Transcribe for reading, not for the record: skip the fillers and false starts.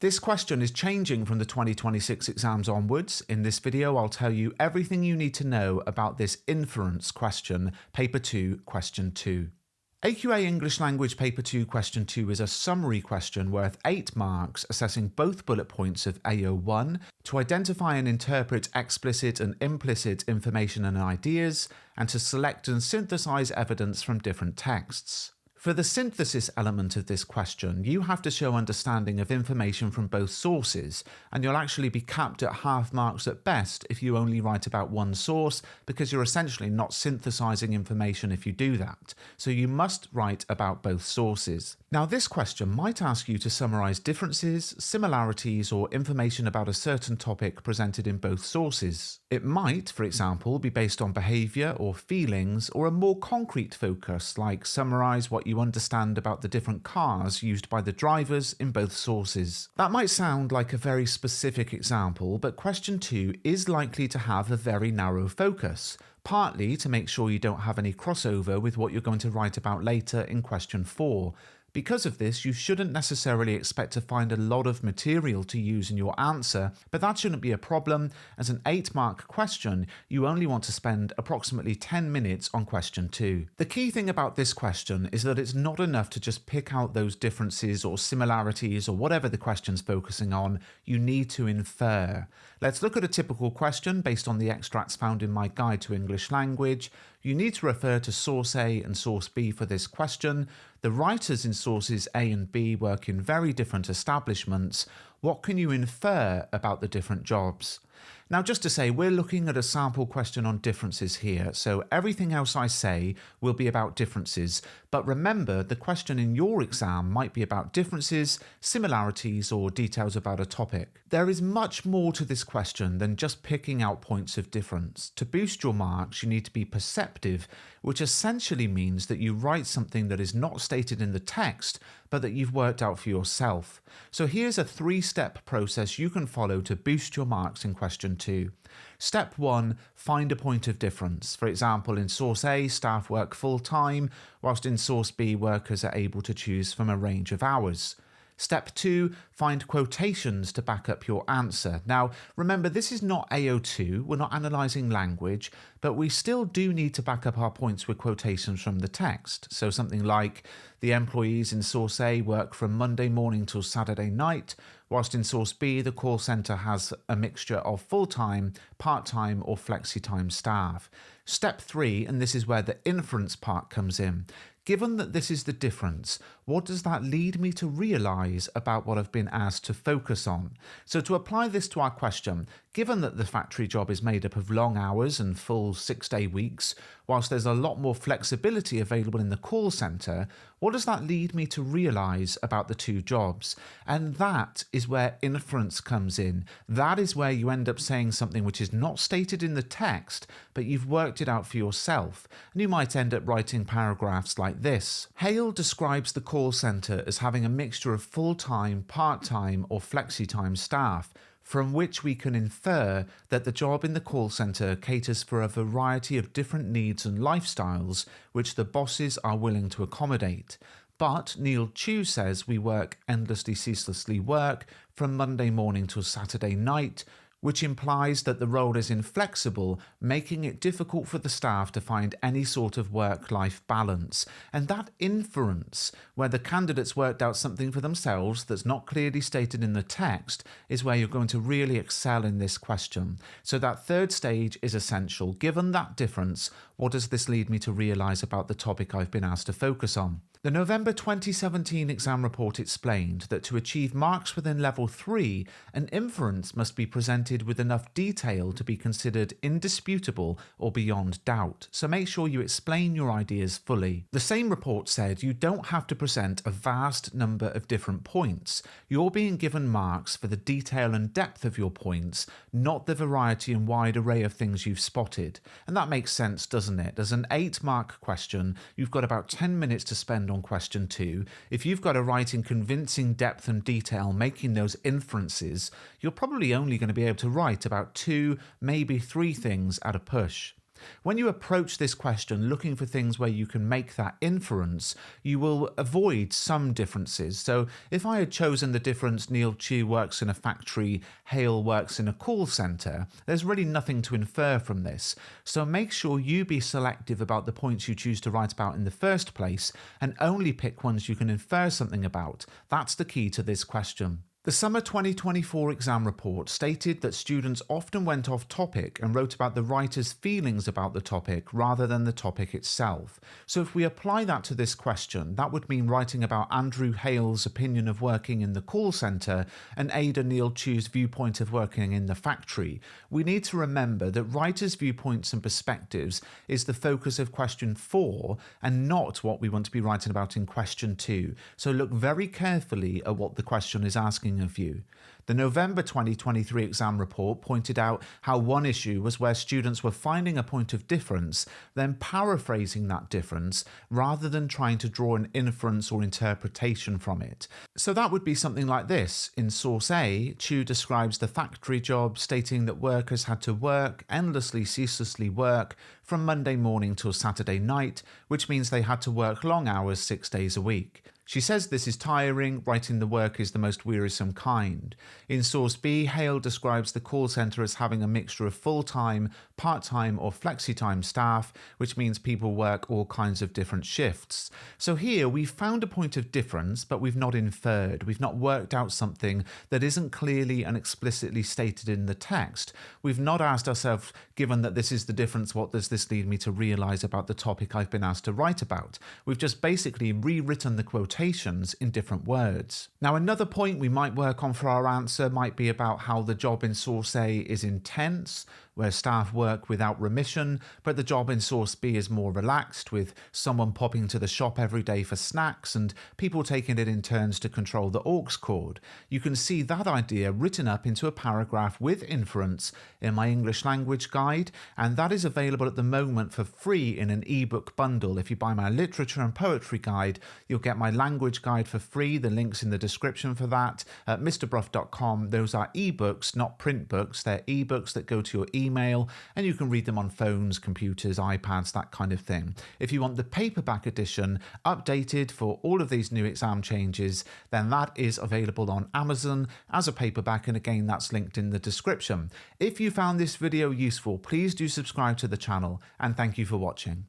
This question is changing from the 2026 exams onwards. In this video, I'll tell you everything you need to know about this inference question, Paper 2, Question 2. AQA English Language Paper 2 Question 2 is a summary question worth 8 marks, assessing both bullet points of AO1 to identify and interpret explicit and implicit information and ideas, and to select and synthesize evidence from different texts. For the synthesis element of this question, you have to show understanding of information from both sources, and you'll actually be capped at half marks at best if you only write about one source, because you're essentially not synthesizing information if you do that. So you must write about both sources. Now, this question might ask you to summarize differences, similarities, or information about a certain topic presented in both sources. It might, for example, be based on behavior or feelings, or a more concrete focus, like summarize what you understand about the different cars used by the drivers in both sources. That might sound like a very specific example, but question 2 is likely to have a very narrow focus, partly to make sure you don't have any crossover with what you're going to write about later in question 4. Because of this, you shouldn't necessarily expect to find a lot of material to use in your answer, but that shouldn't be a problem. As an 8-mark question, you only want to spend approximately 10 minutes on question 2. The key thing about this question is that it's not enough to just pick out those differences or similarities or whatever the question's focusing on. You need to infer. Let's look at a typical question based on the extracts found in my Guide to English Language. You need to refer to source A and source B for this question. The writers in sources A and B work in very different establishments. What can you infer about the different jobs? Now, just to say, we're looking at a sample question on differences here, so everything else I say will be about differences. But remember, the question in your exam might be about differences, similarities, or details about a topic. There is much more to this question than just picking out points of difference. To boost your marks, you need to be perceptive, which essentially means that you write something that is not stated in the text, but that you've worked out for yourself. So here's a 3-step process you can follow to boost your marks in question 2. Step 1, find a point of difference. For example, in source A, staff work full-time, whilst in source B, workers are able to choose from a range of hours. Step 2, find quotations to back up your answer. Now, remember, this is not AO2, we're not analysing language, but we still do need to back up our points with quotations from the text. So something like, the employees in source A work from Monday morning till Saturday night, whilst in source B, the call centre has a mixture of full-time, part-time or flexi-time staff. Step 3, and this is where the inference part comes in. Given that this is the difference, what does that lead me to realise about what I've been asked to focus on? So to apply this to our question, given that the factory job is made up of long hours and full 6-day weeks, whilst there's a lot more flexibility available in the call centre, what does that lead me to realise about the two jobs? And that is where inference comes in. That is where you end up saying something which is not stated in the text, but you've worked it out for yourself. And you might end up writing paragraphs like this. Hale describes the call centre as having a mixture of full-time, part-time or flexi-time staff, from which we can infer that the job in the call centre caters for a variety of different needs and lifestyles which the bosses are willing to accommodate. But Neil Chu says we work endlessly, ceaselessly work from Monday morning till Saturday night, which implies that the role is inflexible, making it difficult for the staff to find any sort of work-life balance. And that inference, where the candidates worked out something for themselves that's not clearly stated in the text, is where you're going to really excel in this question. So that 3rd stage is essential. Given that difference, what does this lead me to realise about the topic I've been asked to focus on? The November 2017 exam report explained that to achieve marks within level 3, an inference must be presented with enough detail to be considered indisputable or beyond doubt, so make sure you explain your ideas fully. The same report said you don't have to present a vast number of different points. You're being given marks for the detail and depth of your points, not the variety and wide array of things you've spotted. And that makes sense, doesn't it? As an 8-mark question, you've got about 10 minutes to spend on question 2. If you've got to write in convincing depth and detail making those inferences, you're probably only going to be able to write about 2, maybe 3 things at a push. When you approach this question looking for things where you can make that inference, you will avoid some differences. So if I had chosen the difference Neil Chu works in a factory, Hale works in a call centre, there's really nothing to infer from this. So make sure you be selective about the points you choose to write about in the first place and only pick ones you can infer something about. That's the key to this question. The summer 2024 exam report stated that students often went off topic and wrote about the writer's feelings about the topic rather than the topic itself. So if we apply that to this question, that would mean writing about Andrew Hale's opinion of working in the call centre and Ada Neil Chu's viewpoint of working in the factory. We need to remember that writers' viewpoints and perspectives is the focus of question 4 and not what we want to be writing about in question 2. So look very carefully at what the question is asking of you. The November 2023 exam report pointed out how one issue was where students were finding a point of difference, then paraphrasing that difference rather than trying to draw an inference or interpretation from it. So that would be something like this. In source A, Chu describes the factory job, stating that workers had to work, endlessly, ceaselessly work, from Monday morning till Saturday night, which means they had to work long hours 6 days a week. She says this is tiring, writing the work is the most wearisome kind. In source B, Hale describes the call centre as having a mixture of full-time, part-time or flexi-time staff, which means people work all kinds of different shifts. So here we've found a point of difference, but we've not inferred. We've not worked out something that isn't clearly and explicitly stated in the text. We've not asked ourselves, given that this is the difference, what does this lead me to realise about the topic I've been asked to write about? We've just basically rewritten the quotation in different words. Now, another point we might work on for our answer might be about how the job in source A is intense, where staff work without remission, but the job in source B is more relaxed, with someone popping to the shop every day for snacks and people taking it in turns to control the aux cord. You can see that idea written up into a paragraph with inference in my English language guide, and that is available at the moment for free in an ebook bundle. If you buy my literature and poetry guide, you'll get my language guide for free. The link's in the description for that at mrbruff.com. Those are ebooks, not print books. They're ebooks that go to your email, and you can read them on phones, computers, iPads, that kind of thing. If you want the paperback edition updated for all of these new exam changes, then that is available on Amazon as a paperback, and again, that's linked in the description. If you found this video useful, please do subscribe to the channel, and thank you for watching.